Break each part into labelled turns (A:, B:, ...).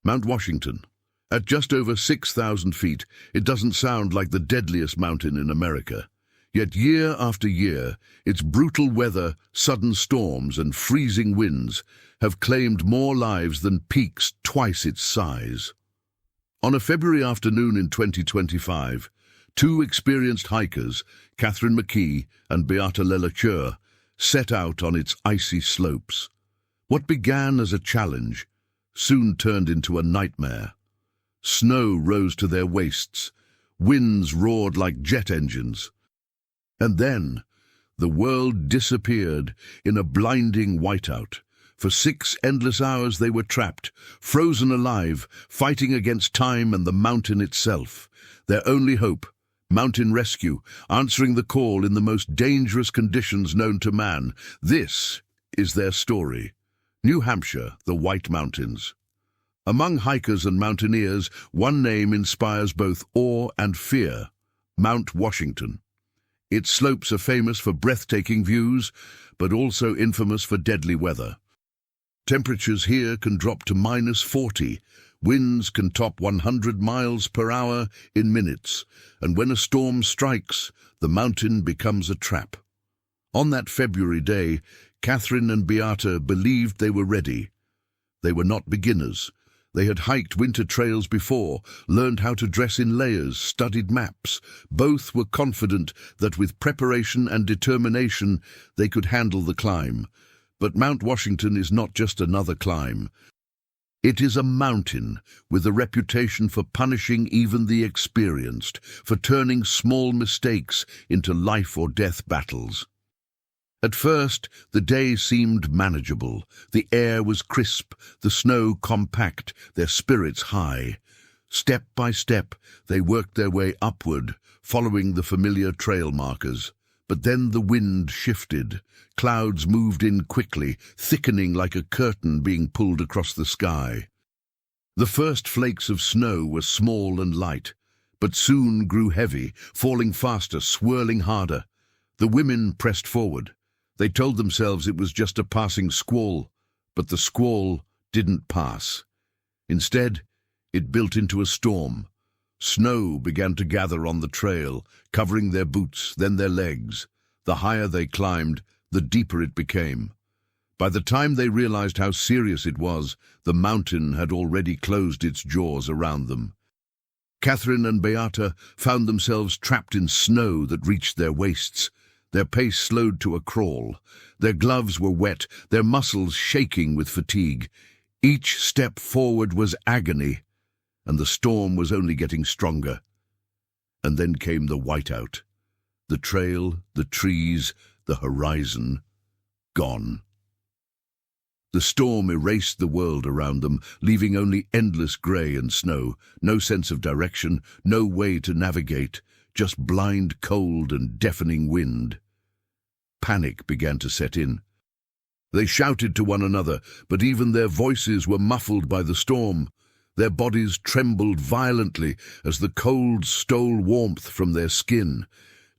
A: Mount Washington. At just over 6,000 feet, it doesn't sound like the deadliest mountain in America. Yet year after year, its brutal weather, sudden storms, and freezing winds have claimed more lives than peaks twice its size. On a February afternoon in 2025, two experienced hikers, Catherine McKee and Beata Lelacheur, set out on its icy slopes. What began as a challenge soon turned into a nightmare. Snow rose to their waists, winds roared like jet engines. And then, the world disappeared in a blinding whiteout. For 6 endless hours they were trapped, frozen alive, fighting against time and the mountain itself. Their only hope, mountain rescue, answering the call in the most dangerous conditions known to man. This is their story. New Hampshire, the White Mountains. Among hikers and mountaineers, one name inspires both awe and fear: Mount Washington. Its slopes are famous for breathtaking views, but also infamous for deadly weather. Temperatures here can drop to -40, winds can top 100 miles per hour in minutes, and when a storm strikes, the mountain becomes a trap. On that February day, Catherine and Beata believed they were ready. They were not beginners. They had hiked winter trails before, learned how to dress in layers, studied maps. Both were confident that with preparation and determination they could handle the climb. But Mount Washington is not just another climb. It is a mountain with a reputation for punishing even the experienced, for turning small mistakes into life or death battles. At first, the day seemed manageable. The air was crisp, the snow compact, their spirits high. Step by step, they worked their way upward, following the familiar trail markers. But then the wind shifted. Clouds moved in quickly, thickening like a curtain being pulled across the sky. The first flakes of snow were small and light, but soon grew heavy, falling faster, swirling harder. The women pressed forward. They told themselves it was just a passing squall, but the squall didn't pass. Instead, it built into a storm. Snow began to gather on the trail, covering their boots, then their legs. The higher they climbed, the deeper it became. By the time they realized how serious it was, the mountain had already closed its jaws around them. Catherine and Beata found themselves trapped in snow that reached their waists. Their pace slowed to a crawl. Their gloves were wet, their muscles shaking with fatigue. Each step forward was agony, and the storm was only getting stronger. And then came the whiteout. The trail, the trees, the horizon, gone. The storm erased the world around them, leaving only endless grey and snow, no sense of direction, no way to navigate, just blind cold and deafening wind. Panic began to set in. They shouted to one another, but even their voices were muffled by the storm. Their bodies trembled violently as the cold stole warmth from their skin.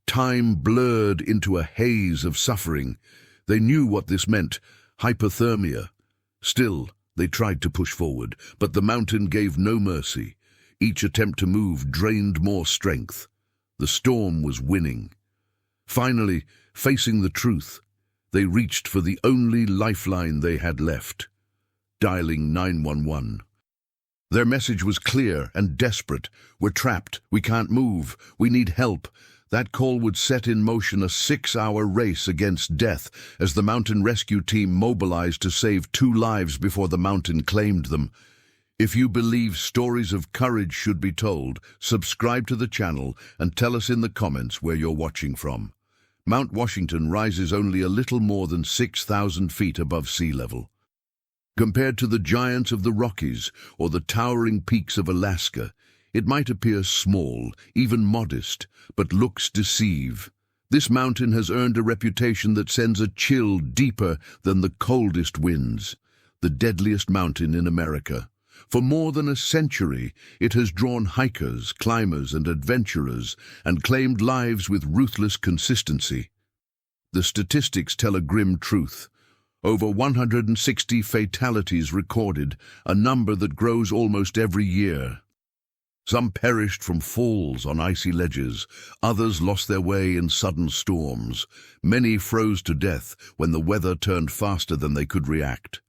A: Time blurred into a haze of suffering. They knew what this meant: hypothermia. Still, they tried to push forward, but the mountain gave no mercy. Each attempt to move drained more strength. The storm was winning. Finally, facing the truth, they reached for the only lifeline they had left, dialing 911. Their message was clear and desperate. "We're trapped. We can't move. We need help." That call would set in motion a 6-hour race against death as the mountain rescue team mobilized to save 2 lives before the mountain claimed them. If you believe stories of courage should be told, subscribe to the channel and tell us in the comments where you're watching from. Mount Washington rises only a little more than 6,000 feet above sea level. Compared to the giants of the Rockies or the towering peaks of Alaska, it might appear small, even modest, but looks deceive. This mountain has earned a reputation that sends a chill deeper than the coldest winds. The deadliest mountain in America. For more than a century, it has drawn hikers, climbers, and adventurers, and claimed lives with ruthless consistency. The statistics tell a grim truth. Over 160 fatalities recorded, a number that grows almost every year. Some perished from falls on icy ledges, others lost their way in sudden storms. Many froze to death when the weather turned faster than they could react.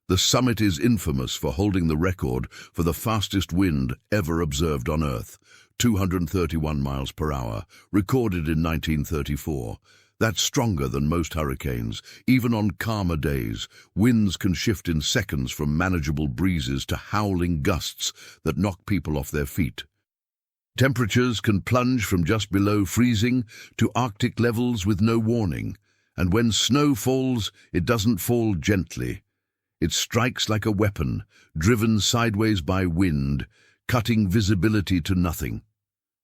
A: The summit is infamous for holding the record for the fastest wind ever observed on Earth, 231 miles per hour, recorded in 1934. That's stronger than most hurricanes. Even on calmer days, winds can shift in seconds from manageable breezes to howling gusts that knock people off their feet. Temperatures can plunge from just below freezing to Arctic levels with no warning. And when snow falls, it doesn't fall gently. It strikes like a weapon, driven sideways by wind, cutting visibility to nothing.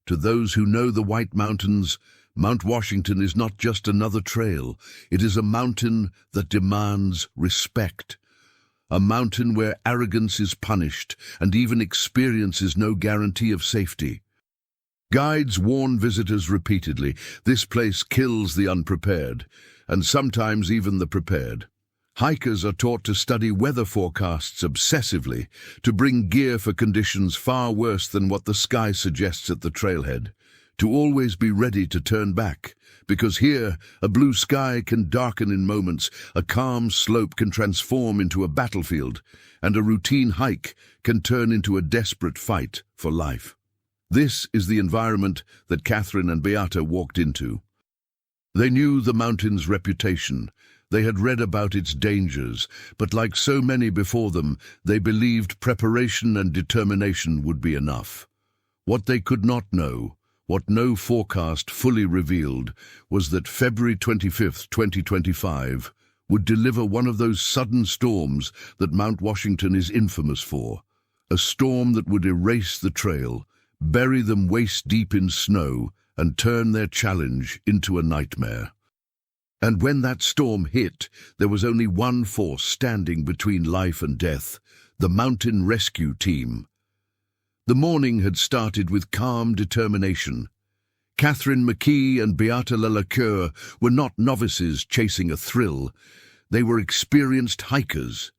A: To those who know the White Mountains, Mount Washington is not just another trail. It is a mountain that demands respect. A mountain where arrogance is punished and even experience is no guarantee of safety. Guides warn visitors repeatedly, this place kills the unprepared, and sometimes even the prepared. Hikers are taught to study weather forecasts obsessively, to bring gear for conditions far worse than what the sky suggests at the trailhead. To always be ready to turn back, because here a blue sky can darken in moments, a calm slope can transform into a battlefield, and a routine hike can turn into a desperate fight for life. This is the environment that Catherine and Beata walked into. They knew the mountain's reputation. They had read about its dangers, but like so many before them, they believed preparation and determination would be enough. What they could not know, what no forecast fully revealed, was that February 25, 2025, would deliver one of those sudden storms that Mount Washington is infamous for. A storm that would erase the trail, bury them waist-deep in snow, and turn their challenge into a nightmare. And when that storm hit, there was only one force standing between life and death: the mountain rescue team. The morning had started with calm determination. Catherine McKee and Beata Lalacour were not novices chasing a thrill. They were experienced hikers.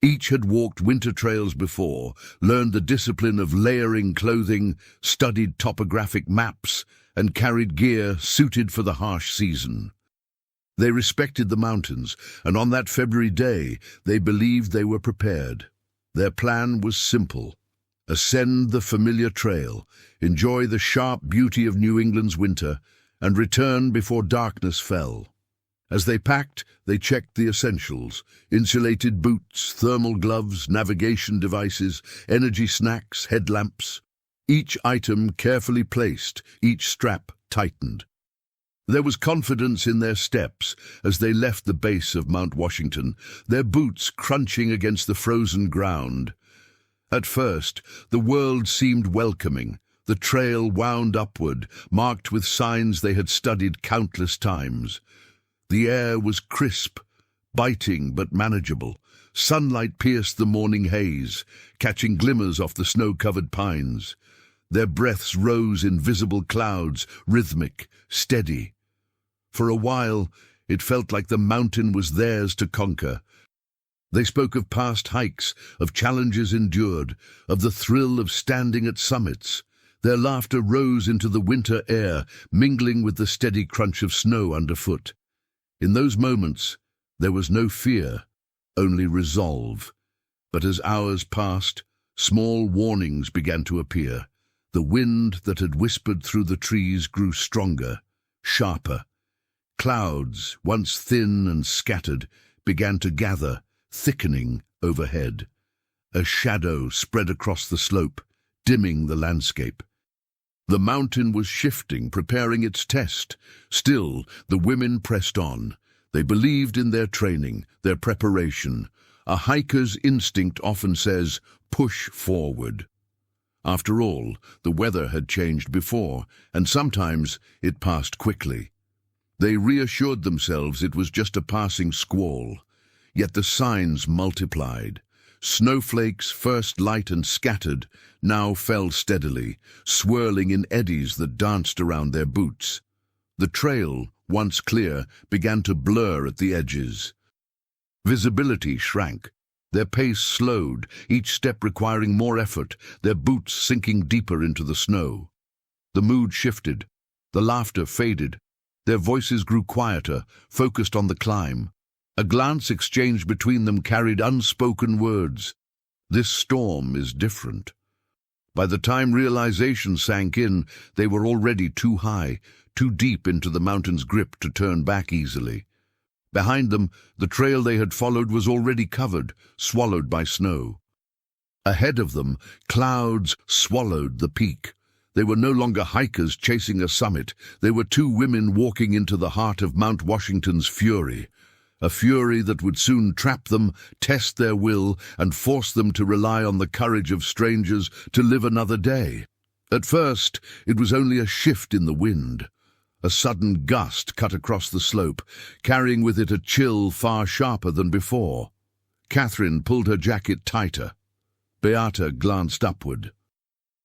A: Each had walked winter trails before, learned the discipline of layering clothing, studied topographic maps, and carried gear suited for the harsh season. They respected the mountains, and on that February day, they believed they were prepared. Their plan was simple: ascend the familiar trail, enjoy the sharp beauty of New England's winter, and return before darkness fell. As they packed, they checked the essentials: insulated boots, thermal gloves, navigation devices, energy snacks, headlamps. Each item carefully placed, each strap tightened. There was confidence in their steps as they left the base of Mount Washington, their boots crunching against the frozen ground. At first, the world seemed welcoming. The trail wound upward, marked with signs they had studied countless times. The air was crisp, biting but manageable. Sunlight pierced the morning haze, catching glimmers off the snow-covered pines. Their breaths rose in visible clouds, rhythmic, steady. For a while, it felt like the mountain was theirs to conquer. They spoke of past hikes, of challenges endured, of the thrill of standing at summits. Their laughter rose into the winter air, mingling with the steady crunch of snow underfoot. In those moments, there was no fear, only resolve. But as hours passed, small warnings began to appear. The wind that had whispered through the trees grew stronger, sharper. Clouds, once thin and scattered, began to gather, thickening overhead. A shadow spread across the slope, dimming the landscape. The mountain was shifting, preparing its test. Still, the women pressed on. They believed in their training, their preparation. A hiker's instinct often says, push forward. After all, the weather had changed before, and sometimes it passed quickly. They reassured themselves it was just a passing squall. Yet the signs multiplied. Snowflakes, first light and scattered, now fell steadily, swirling in eddies that danced around their boots. The trail, once clear, began to blur at the edges. Visibility shrank. Their pace slowed, each step requiring more effort, their boots sinking deeper into the snow. The mood shifted. The laughter faded. Their voices grew quieter, focused on the climb. A glance exchanged between them carried unspoken words. This storm is different. By the time realization sank in, they were already too high, too deep into the mountain's grip to turn back easily. Behind them, the trail they had followed was already covered, swallowed by snow. Ahead of them, clouds swallowed the peak. They were no longer hikers chasing a summit. They were two women walking into the heart of Mount Washington's fury. A fury that would soon trap them, test their will, and force them to rely on the courage of strangers to live another day. At first, it was only a shift in the wind. A sudden gust cut across the slope, carrying with it a chill far sharper than before. Catherine pulled her jacket tighter. Beata glanced upward.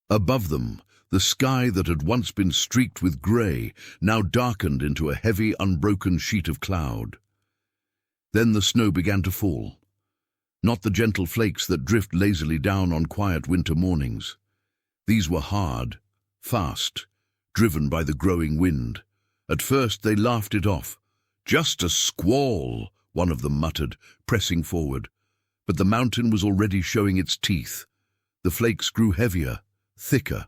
A: Above them, the sky that had once been streaked with grey now darkened into a heavy, unbroken sheet of cloud. Then the snow began to fall. Not the gentle flakes that drift lazily down on quiet winter mornings. These were hard, fast, driven by the growing wind. At first they laughed it off. "Just a squall," one of them muttered, pressing forward. But the mountain was already showing its teeth. The flakes grew heavier, thicker.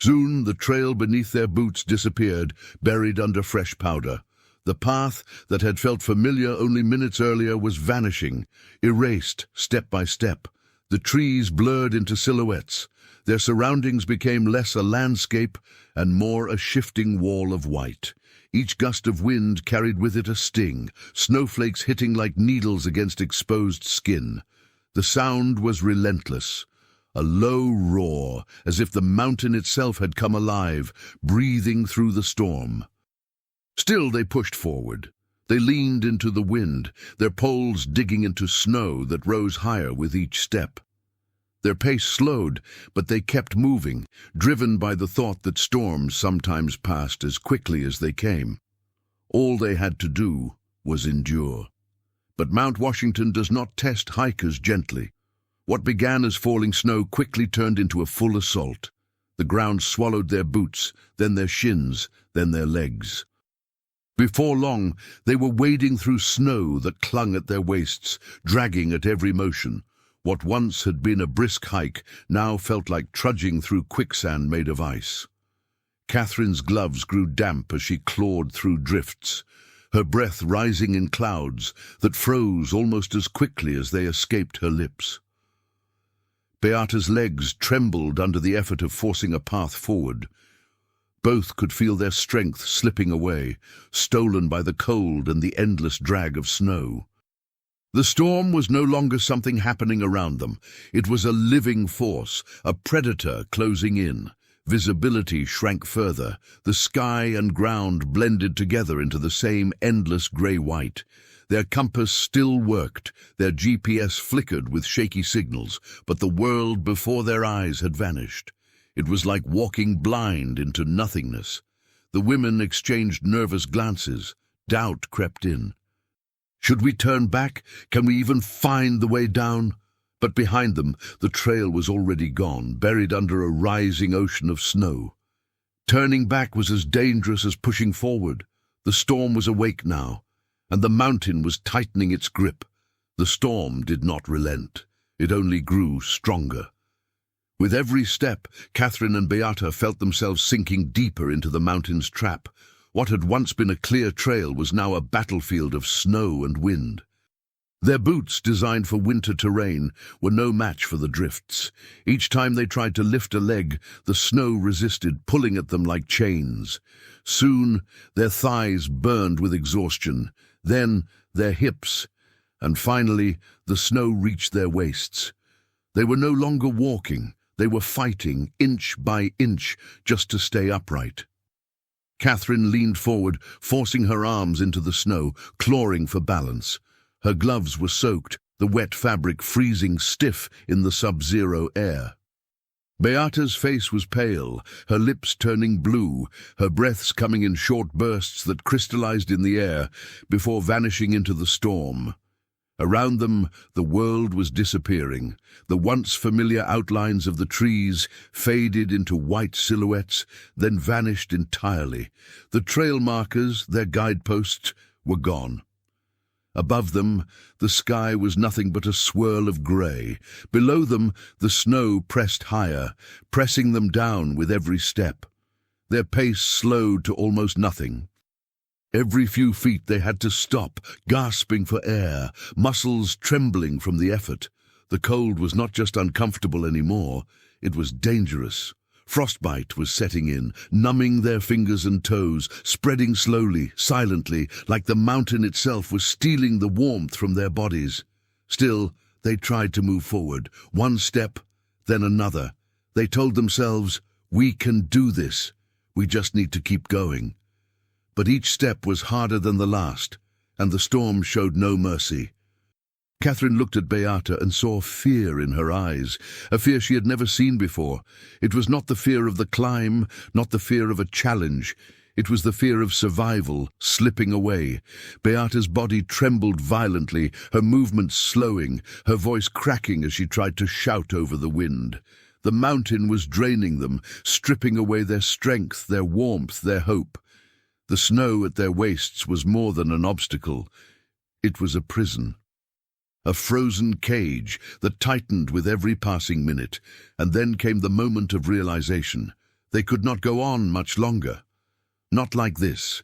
A: Soon the trail beneath their boots disappeared, buried under fresh powder. The path that had felt familiar only minutes earlier was vanishing, erased step by step. The trees blurred into silhouettes. Their surroundings became less a landscape and more a shifting wall of white. Each gust of wind carried with it a sting, snowflakes hitting like needles against exposed skin. The sound was relentless, a low roar, as if the mountain itself had come alive, breathing through the storm. Still they pushed forward. They leaned into the wind, their poles digging into snow that rose higher with each step. Their pace slowed, but they kept moving, driven by the thought that storms sometimes passed as quickly as they came. All they had to do was endure. But Mount Washington does not test hikers gently. What began as falling snow quickly turned into a full assault. The ground swallowed their boots, then their shins, then their legs. Before long, they were wading through snow that clung at their waists, dragging at every motion. What once had been a brisk hike now felt like trudging through quicksand made of ice. Catherine's gloves grew damp as she clawed through drifts, her breath rising in clouds that froze almost as quickly as they escaped her lips. Beata's legs trembled under the effort of forcing a path forward. Both could feel their strength slipping away, stolen by the cold and the endless drag of snow. The storm was no longer something happening around them. It was a living force, a predator closing in. Visibility shrank further. The sky and ground blended together into the same endless grey-white. Their compass still worked, their GPS flickered with shaky signals, but the world before their eyes had vanished. It was like walking blind into nothingness. The women exchanged nervous glances. Doubt crept in. Should we turn back? Can we even find the way down? But behind them, the trail was already gone, buried under a rising ocean of snow. Turning back was as dangerous as pushing forward. The storm was awake now, and the mountain was tightening its grip. The storm did not relent. It only grew stronger. With every step, Catherine and Beata felt themselves sinking deeper into the mountain's trap. What had once been a clear trail was now a battlefield of snow and wind. Their boots, designed for winter terrain, were no match for the drifts. Each time they tried to lift a leg, the snow resisted, pulling at them like chains. Soon, their thighs burned with exhaustion, then their hips, and finally, the snow reached their waists. They were no longer walking. They were fighting, inch by inch, just to stay upright. Catherine leaned forward, forcing her arms into the snow, clawing for balance. Her gloves were soaked, the wet fabric freezing stiff in the sub-zero air. Beata's face was pale, her lips turning blue, her breaths coming in short bursts that crystallized in the air before vanishing into the storm. Around them, the world was disappearing. The once familiar outlines of the trees faded into white silhouettes, then vanished entirely. The trail markers, their guideposts, were gone. Above them, the sky was nothing but a swirl of grey. Below them, the snow pressed higher, pressing them down with every step. Their pace slowed to almost nothing. Every few feet they had to stop, gasping for air, muscles trembling from the effort. The cold was not just uncomfortable anymore, it was dangerous. Frostbite was setting in, numbing their fingers and toes, spreading slowly, silently, like the mountain itself was stealing the warmth from their bodies. Still, they tried to move forward, one step, then another. They told themselves, "We can do this. We just need to keep going." But each step was harder than the last, and the storm showed no mercy. Catherine looked at Beata and saw fear in her eyes, a fear she had never seen before. It was not the fear of the climb, not the fear of a challenge. It was the fear of survival, slipping away. Beata's body trembled violently, her movements slowing, her voice cracking as she tried to shout over the wind. The mountain was draining them, stripping away their strength, their warmth, their hope. The snow at their waists was more than an obstacle. It was a prison. A frozen cage that tightened with every passing minute, and then came the moment of realization. They could not go on much longer. Not like this.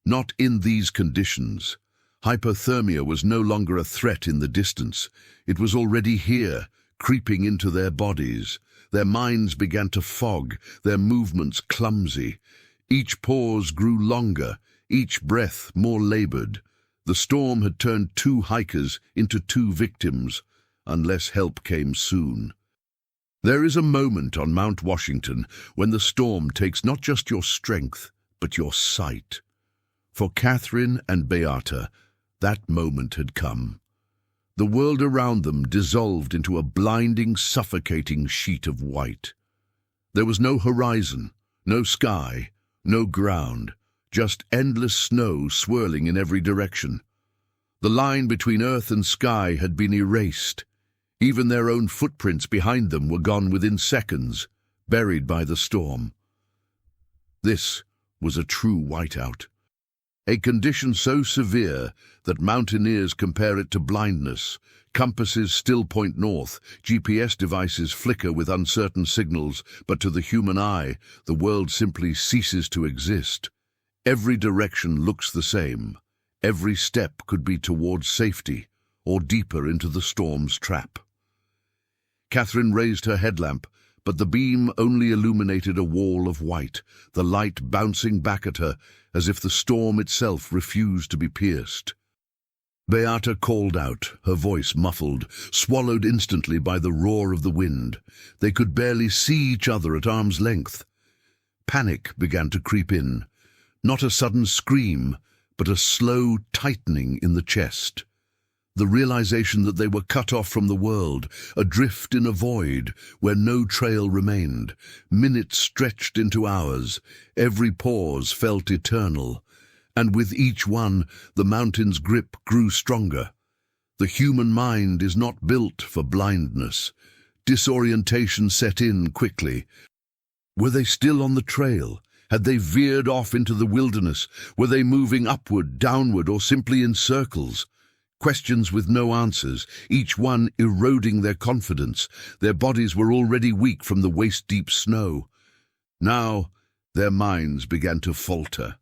A: Not in these conditions. Hypothermia was no longer a threat in the distance. It was already here, creeping into their bodies. Their minds began to fog, their movements clumsy. Each pause grew longer, each breath more labored. The storm had turned two hikers into two victims, unless help came soon. There is a moment on Mount Washington when the storm takes not just your strength, but your sight. For Catherine and Beata, that moment had come. The world around them dissolved into a blinding, suffocating sheet of white. There was no horizon, no sky, no ground, just endless snow swirling in every direction. The line between earth and sky had been erased. Even their own footprints behind them were gone within seconds, buried by the storm. This was a true whiteout. A condition so severe that mountaineers compare it to blindness. Compasses still point north, GPS devices flicker with uncertain signals, but to the human eye, the world simply ceases to exist. Every direction looks the same. Every step could be towards safety, or deeper into the storm's trap. Catherine raised her headlamp, but the beam only illuminated a wall of white, the light bouncing back at her as if the storm itself refused to be pierced. Beata called out, her voice muffled, swallowed instantly by the roar of the wind. They could barely see each other at arm's length. Panic began to creep in. Not a sudden scream, but a slow tightening in the chest. The realization that they were cut off from the world, adrift in a void where no trail remained. Minutes stretched into hours, every pause felt eternal. And with each one, the mountain's grip grew stronger. The human mind is not built for blindness. Disorientation set in quickly. Were they still on the trail? Had they veered off into the wilderness? Were they moving upward, downward, or simply in circles? Questions with no answers, each one eroding their confidence. Their bodies were already weak from the waist-deep snow. Now, their minds began to falter.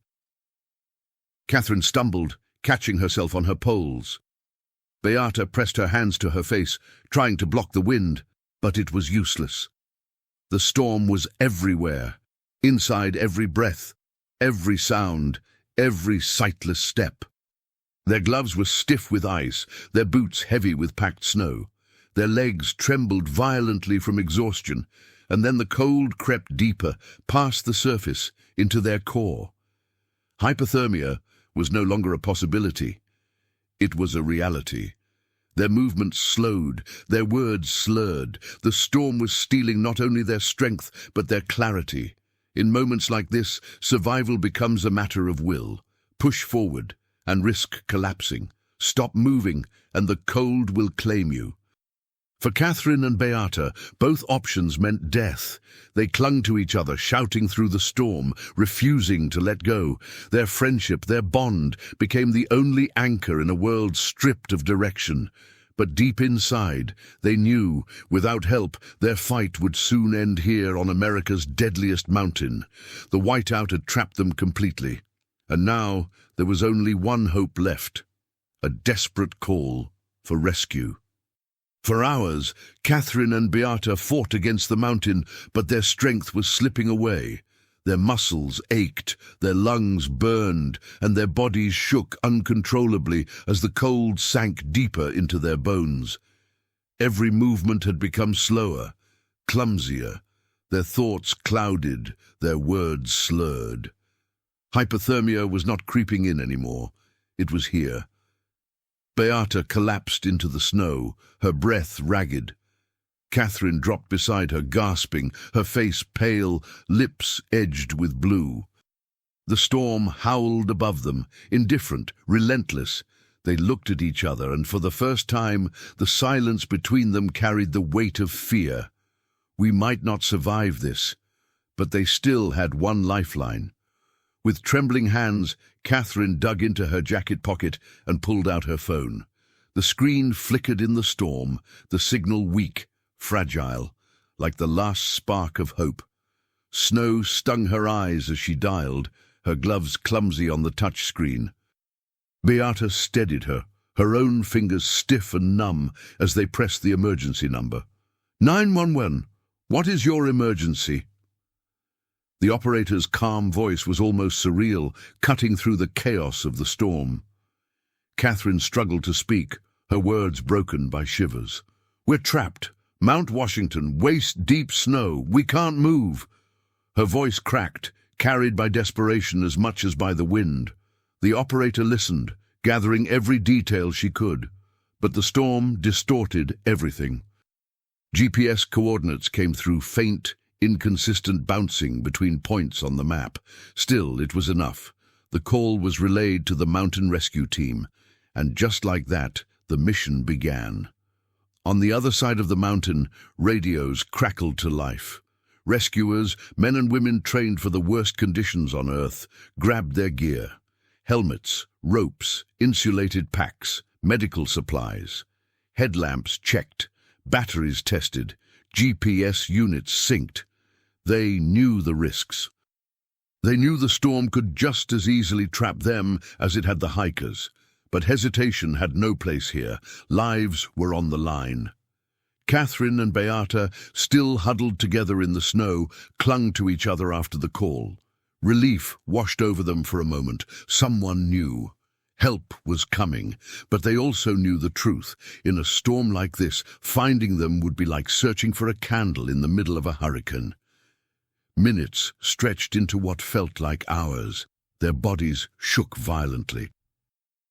A: Catherine stumbled, catching herself on her poles. Beata pressed her hands to her face, trying to block the wind, but it was useless. The storm was everywhere, inside every breath, every sound, every sightless step. Their gloves were stiff with ice, their boots heavy with packed snow. Their legs trembled violently from exhaustion, and then the cold crept deeper, past the surface, into their core. Hypothermia was no longer a possibility. It was a reality. Their movements slowed, their words slurred. The storm was stealing not only their strength, but their clarity. In moments like this, survival becomes a matter of will. Push forward and risk collapsing. stop moving, and the cold will claim you. For Catherine and Beata, both options meant death. They clung to each other, shouting through the storm, refusing to let go. Their friendship, their bond, became the only anchor in a world stripped of direction. But deep inside, they knew, without help, their fight would soon end here on America's deadliest mountain. The whiteout had trapped them completely. And now there was only one hope left: a desperate call for rescue. For hours, Catherine and Beata fought against the mountain, but their strength was slipping away. Their muscles ached, their lungs burned, and their bodies shook uncontrollably as the cold sank deeper into their bones. Every movement had become slower, clumsier. Their thoughts clouded, their words slurred. Hypothermia was not creeping in anymore. It was here. Beata collapsed into the snow, her breath ragged. Catherine dropped beside her, gasping, her face pale, lips edged with blue. The storm howled above them, indifferent, relentless. They looked at each other, and for the first time, the silence between them carried the weight of fear. We might not survive this, but they still had one lifeline. With trembling hands, Catherine dug into her jacket pocket and pulled out her phone. The screen flickered in the storm, the signal weak, fragile, like the last spark of hope. Snow stung her eyes as she dialed, her gloves clumsy on the touch screen. Beata steadied her, her own fingers stiff and numb as they pressed the emergency number. 911, what is your emergency? The operator's calm voice was almost surreal, cutting through the chaos of the storm. Catherine struggled to speak, her words broken by shivers. We're trapped. Mount Washington, waist-deep snow. We can't move. Her voice cracked, carried by desperation as much as by the wind. The operator listened, gathering every detail she could. But the storm distorted everything. GPS coordinates came through faint, inconsistent bouncing between points on the map. Still, it was enough. The call was relayed to the mountain rescue team, and just like that, the mission began. On the other side of the mountain, radios crackled to life. Rescuers, men and women trained for the worst conditions on Earth, grabbed their gear. Helmets, ropes, insulated packs, medical supplies. Headlamps checked, batteries tested, GPS units synced. They knew the risks. They knew the storm could just as easily trap them as it had the hikers. But hesitation had no place here. Lives were on the line. Catherine and Beata, still huddled together in the snow, clung to each other after the call. Relief washed over them for a moment. Someone knew. Help was coming, but they also knew the truth. In a storm like this, finding them would be like searching for a candle in the middle of a hurricane. Minutes stretched into what felt like hours. Their bodies shook violently.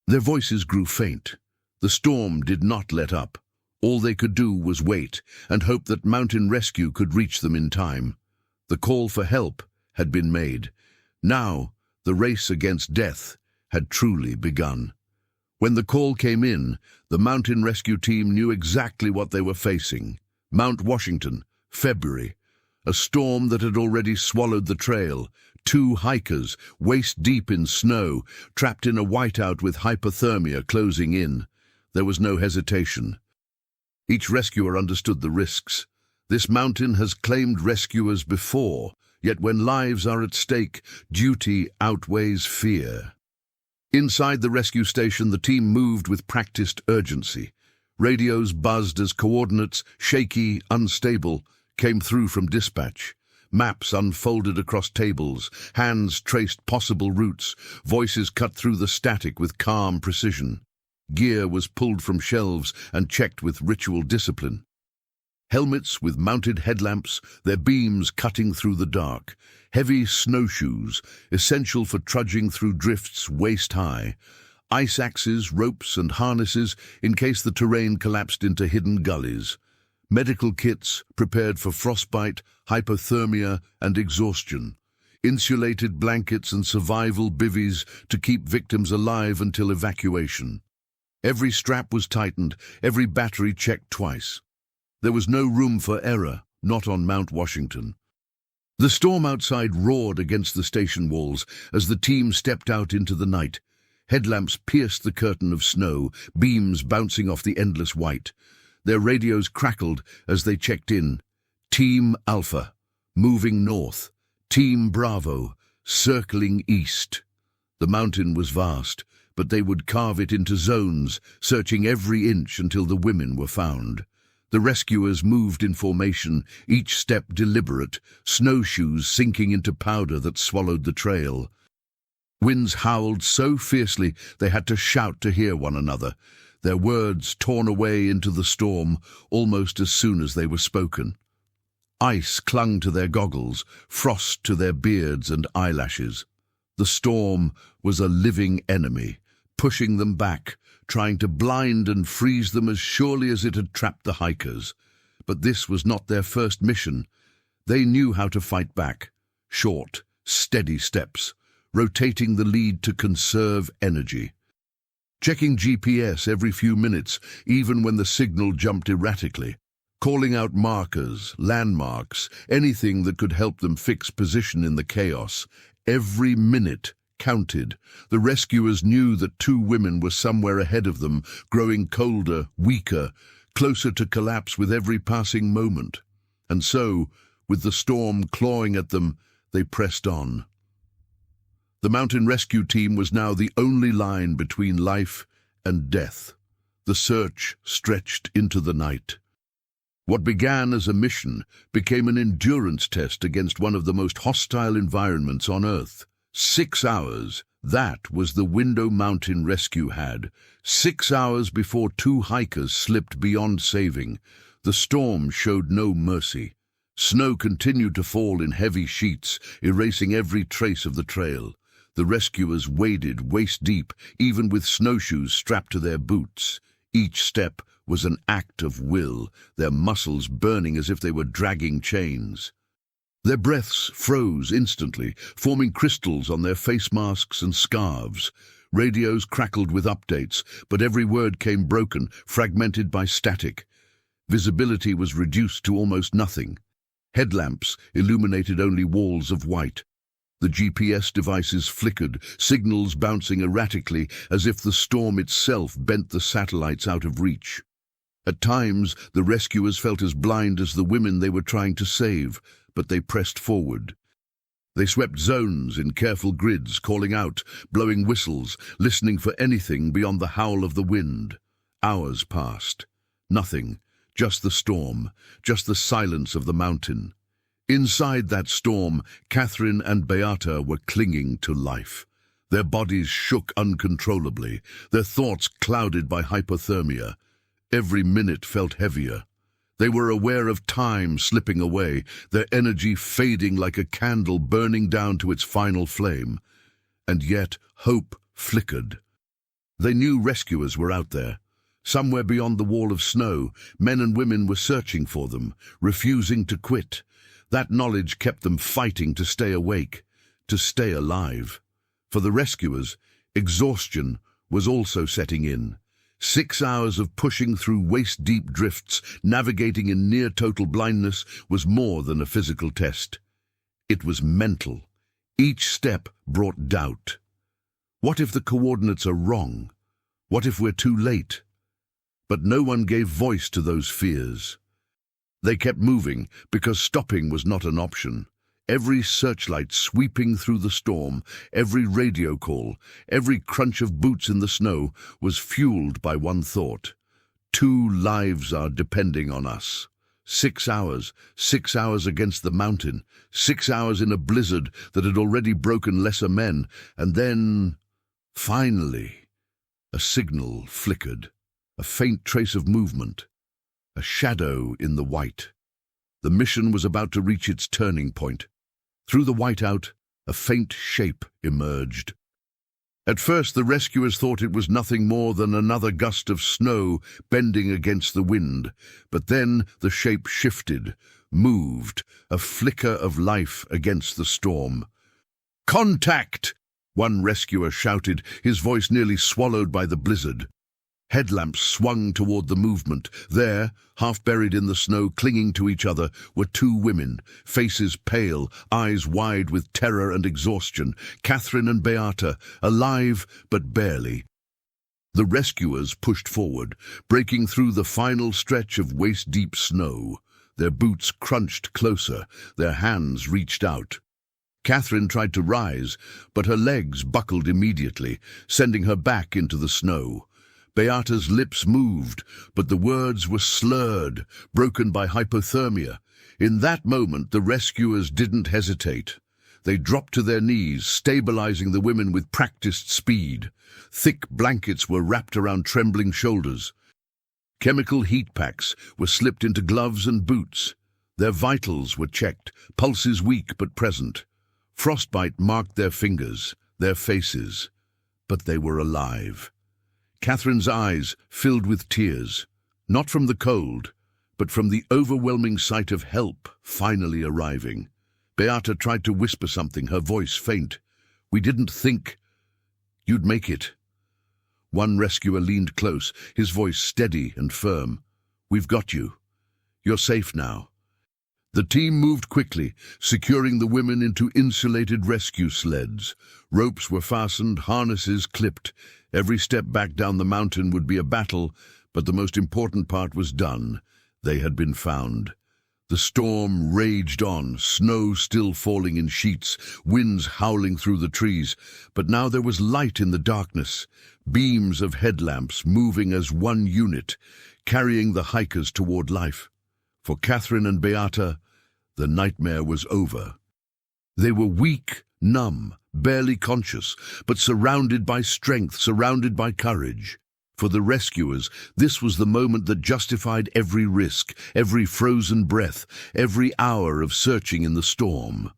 A: Their voices grew faint. The storm did not let up. All they could do was wait and hope that mountain rescue could reach them in time. The call for help had been made. Now, the race against death had truly begun. When the call came in, the mountain rescue team knew exactly what they were facing. Mount Washington, February. A storm that had already swallowed the trail. 2 hikers, waist-deep in snow, trapped in a whiteout with hypothermia closing in. There was no hesitation. Each rescuer understood the risks. This mountain has claimed rescuers before, yet when lives are at stake, duty outweighs fear. Inside the rescue station, the team moved with practiced urgency. Radios buzzed as coordinates, shaky, unstable, came through from dispatch. Maps unfolded across tables, hands traced possible routes, voices cut through the static with calm precision. Gear was pulled from shelves and checked with ritual discipline. Helmets with mounted headlamps, their beams cutting through the dark. Heavy snowshoes, essential for trudging through drifts waist-high. Ice axes, ropes and harnesses in case the terrain collapsed into hidden gullies. Medical kits prepared for frostbite, hypothermia and exhaustion. Insulated blankets and survival bivvies to keep victims alive until evacuation. Every strap was tightened, every battery checked twice. There was no room for error, not on Mount Washington. The storm outside roared against the station walls as the team stepped out into the night. Headlamps pierced the curtain of snow, beams bouncing off the endless white. Their radios crackled as they checked in. Team Alpha, moving north. Team Bravo, circling east. The mountain was vast, but they would carve it into zones, searching every inch until the women were found. The rescuers moved in formation, each step deliberate, snowshoes sinking into powder that swallowed the trail. Winds howled so fiercely they had to shout to hear one another, their words torn away into the storm almost as soon as they were spoken. Ice clung to their goggles, frost to their beards and eyelashes. The storm was a living enemy, pushing them back, trying to blind and freeze them as surely as it had trapped the hikers. But this was not their first mission. They knew how to fight back. Short, steady steps, rotating the lead to conserve energy. Checking GPS every few minutes, even when the signal jumped erratically. Calling out markers, landmarks, anything that could help them fix position in the chaos. Every minute counted. The rescuers knew that two women were somewhere ahead of them, growing colder, weaker, closer to collapse with every passing moment. And so, with the storm clawing at them, they pressed on. The mountain rescue team was now the only line between life and death. The search stretched into the night. What began as a mission became an endurance test against one of the most hostile environments on Earth. 6 hours, that was the window Mountain Rescue had. 6 hours before two hikers slipped beyond saving. The storm showed no mercy. Snow continued to fall in heavy sheets, erasing every trace of the trail. The rescuers waded waist-deep, even with snowshoes strapped to their boots. Each step was an act of will, their muscles burning as if they were dragging chains. Their breaths froze instantly, forming crystals on their face masks and scarves. Radios crackled with updates, but every word came broken, fragmented by static. Visibility was reduced to almost nothing. Headlamps illuminated only walls of white. The GPS devices flickered, signals bouncing erratically as if the storm itself bent the satellites out of reach. At times, the rescuers felt as blind as the women they were trying to save, but they pressed forward. They swept zones in careful grids, calling out, blowing whistles, listening for anything beyond the howl of the wind. Hours passed. Nothing, just the storm, just the silence of the mountain. Inside that storm, Catherine and Beata were clinging to life. Their bodies shook uncontrollably, their thoughts clouded by hypothermia. Every minute felt heavier. They were aware of time slipping away, their energy fading like a candle burning down to its final flame. And yet hope flickered. They knew rescuers were out there. Somewhere beyond the wall of snow, men and women were searching for them, refusing to quit. That knowledge kept them fighting to stay awake, to stay alive. For the rescuers, exhaustion was also setting in. 6 hours of pushing through waist-deep drifts, navigating in near-total blindness, was more than a physical test. It was mental. Each step brought doubt. What if the coordinates are wrong? What if we're too late? But no one gave voice to those fears. They kept moving because stopping was not an option. Every searchlight sweeping through the storm, every radio call, every crunch of boots in the snow was fueled by one thought. 2 lives are depending on us. 6 hours, 6 hours against the mountain, 6 hours in a blizzard that had already broken lesser men, and then, finally, a signal flickered, a faint trace of movement, a shadow in the white. The mission was about to reach its turning point. Through the whiteout, a faint shape emerged. At first, the rescuers thought it was nothing more than another gust of snow bending against the wind, but then the shape shifted, moved, a flicker of life against the storm. "Contact!" one rescuer shouted, his voice nearly swallowed by the blizzard. Headlamps swung toward the movement. There, half buried in the snow, clinging to each other, were two women, faces pale, eyes wide with terror and exhaustion. Catherine and Beata, alive but barely. The rescuers pushed forward, breaking through the final stretch of waist-deep snow. Their boots crunched closer, their hands reached out. Catherine tried to rise, but her legs buckled immediately, sending her back into the snow. Beata's lips moved, but the words were slurred, broken by hypothermia. In that moment, the rescuers didn't hesitate. They dropped to their knees, stabilizing the women with practiced speed. Thick blankets were wrapped around trembling shoulders. Chemical heat packs were slipped into gloves and boots. Their vitals were checked, pulses weak but present. Frostbite marked their fingers, their faces, but they were alive. Catherine's eyes filled with tears, not from the cold, but from the overwhelming sight of help finally arriving. Beata tried to whisper something, her voice faint. "We didn't think you'd make it." One rescuer leaned close, his voice steady and firm. "We've got you. You're safe now." The team moved quickly, securing the women into insulated rescue sleds. Ropes were fastened, harnesses clipped. Every step back down the mountain would be a battle, but the most important part was done. They had been found. The storm raged on, snow still falling in sheets, winds howling through the trees. But now there was light in the darkness, beams of headlamps moving as one unit, carrying the hikers toward life. For Catherine and Beata, the nightmare was over. They were weak, numb, barely conscious, but surrounded by strength, surrounded by courage. For the rescuers, this was the moment that justified every risk, every frozen breath, every hour of searching in the storm.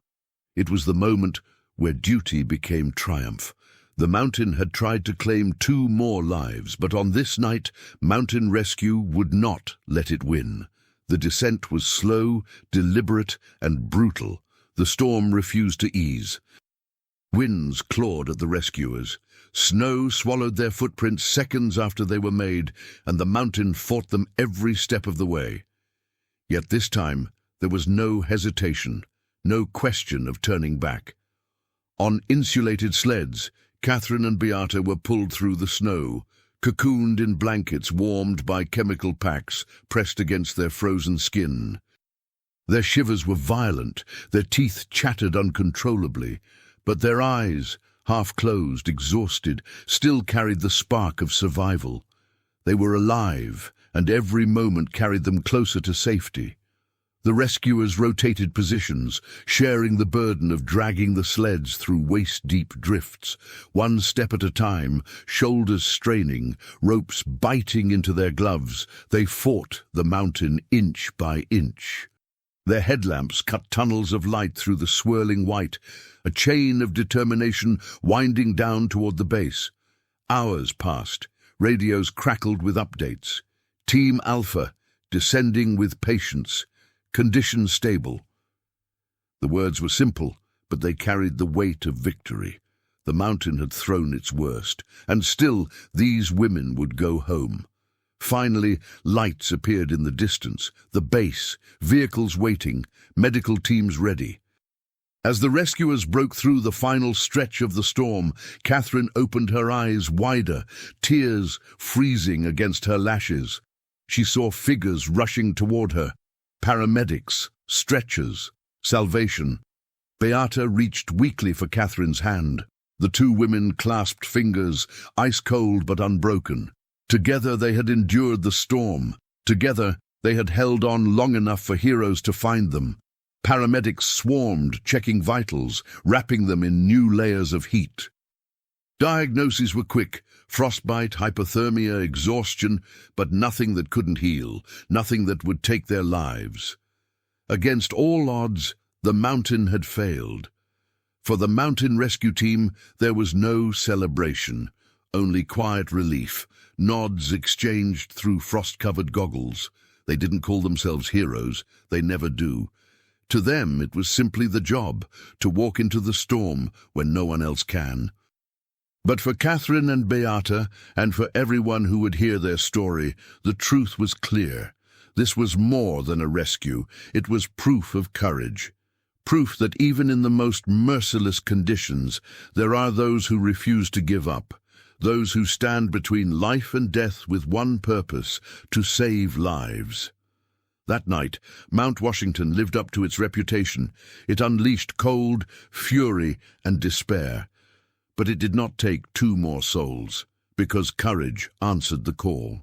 A: It was the moment where duty became triumph. The mountain had tried to claim 2 more lives, but on this night, mountain rescue would not let it win. The descent was slow, deliberate, and brutal. The storm refused to ease. Winds clawed at the rescuers. Snow swallowed their footprints seconds after they were made, and the mountain fought them every step of the way. Yet this time, there was no hesitation, no question of turning back. On insulated sleds, Catherine and Beata were pulled through the snow, cocooned in blankets warmed by chemical packs pressed against their frozen skin. Their shivers were violent, their teeth chattered uncontrollably, but their eyes, half closed, exhausted, still carried the spark of survival. They were alive, and every moment carried them closer to safety. The rescuers rotated positions, sharing the burden of dragging the sleds through waist-deep drifts. One step at a time, shoulders straining, ropes biting into their gloves, they fought the mountain inch by inch. Their headlamps cut tunnels of light through the swirling white, a chain of determination winding down toward the base. Hours passed, radios crackled with updates. Team Alpha, descending with patience. Condition stable. The words were simple, but they carried the weight of victory. The mountain had thrown its worst, and still these women would go home. Finally, lights appeared in the distance, the base, vehicles waiting, medical teams ready. As the rescuers broke through the final stretch of the storm, Catherine opened her eyes wider, tears freezing against her lashes. She saw figures rushing toward her. Paramedics, stretchers, salvation. Beata reached weakly for Catherine's hand. The 2 women clasped fingers, ice-cold but unbroken. Together they had endured the storm. Together they had held on long enough for heroes to find them. Paramedics swarmed, checking vitals, wrapping them in new layers of heat. Diagnoses were quick: frostbite, hypothermia, exhaustion, but nothing that couldn't heal, nothing that would take their lives. Against all odds, the mountain had failed. For the mountain rescue team, there was no celebration, only quiet relief, nods exchanged through frost-covered goggles. They didn't call themselves heroes, they never do. To them, it was simply the job, to walk into the storm when no one else can. But for Catherine and Beata, and for everyone who would hear their story, the truth was clear. This was more than a rescue. It was proof of courage. Proof that even in the most merciless conditions, there are those who refuse to give up. Those who stand between life and death with one purpose, to save lives. That night, Mount Washington lived up to its reputation. It unleashed cold, fury, and despair. But it did not take 2 more souls, because courage answered the call.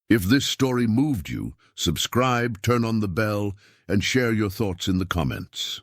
A: If this story moved you, subscribe, turn on the bell, and share your thoughts in the comments.